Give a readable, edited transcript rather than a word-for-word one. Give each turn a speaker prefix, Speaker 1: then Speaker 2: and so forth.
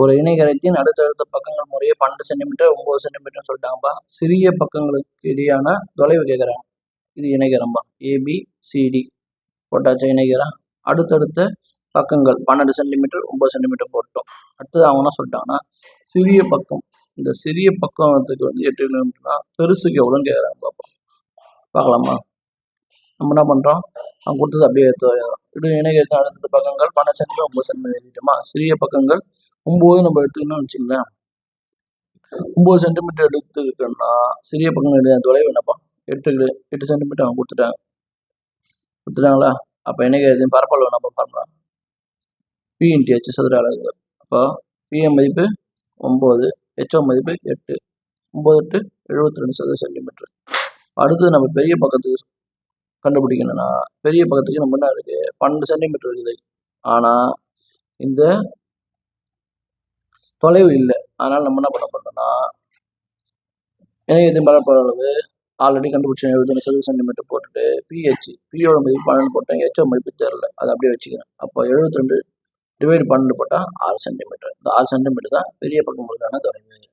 Speaker 1: ஒரு இணைகரத்தின் அடுத்தடுத்த பக்கங்கள் முறையே 12 சென்டிமீட்டர் 9 சென்டிமீட்டர் சொல்லிட்டாங்கப்பா. சிறிய பக்கங்களுக்கு இடையான தொலைவு கேட்குறாங்க. இது இணைகரம்பா. ஏபிசிடி போட்டாச்சா இணைகரம். அடுத்தடுத்த பக்கங்கள் 12 சென்டிமீட்டர் 9 சென்டிமீட்டர் போட்டோம். அடுத்தது அவங்க என்ன சொல்லிட்டாங்கன்னா சிறிய பக்கம், இந்த சிறிய பக்கத்துக்கு 8 கிலோமீட்டர்னா பெருசுக்கு எவ்வளோன்னு கேட்குறாங்க. பார்ப்போம், பார்க்கலாமா? நம்ம என்ன பண்ணுறோம், அவங்க கொடுத்தது அப்படியே இது இணைகரத்தின் அடுத்த பக்கங்கள் 12 சென்டிமீட்டர் 9 சென்டிமீட்டர் எழுதிட்டோமா. சிறிய பக்கங்கள் 9 நம்ம எடுத்துக்கணும்னு வச்சுங்களேன். 9 சென்டிமீட்டர் எடுத்துக்கிட்டோம்னா சிறிய பக்கங்கள் தொலைவு என்னப்பா 8 சென்டிமீட்டர் அவங்க கொடுத்துட்டாங்களா. அப்போ இணைகரத்தின் பரப்பளவு நம்ம பண்ணலாம் பி இன்டி ஹெச் சதுர அலகுகள். அப்போ பிஎம் மதிப்பு 9, ஹெச்ஓ மதிப்பு 8, 9 72 சதுர சென்டிமீட்டர். அடுத்தது நம்ம பெரிய பக்கத்துக்கு கண்டுபிடிக்கணும்னா பெரிய பக்கத்துக்கு நம்ம என்ன இருக்கு 12 சென்டிமீட்டர் இருக்குது. ஆனால் இந்த தொலைவு இல்லை. அதனால நம்ம என்ன பண்ண போறோம்னா இணையத்தின் பரப்பளவு ஆல்ரெடி கண்டுபிடிச்ச 71 சதுர சென்டிமீட்டர் போட்டுட்டு பியோட மதிப்பு 12 போட்டேன், ஹெச்ஓ மதிப்பு தெரியல, அதை அப்படியே வச்சுக்கிறேன். அப்போ 72 டிவைட் 12 போட்டால் 6 சென்டிமீட்டர். இந்த 6 சென்டிமீட்டர் தான் பெரிய பக்கம் தொலைவு.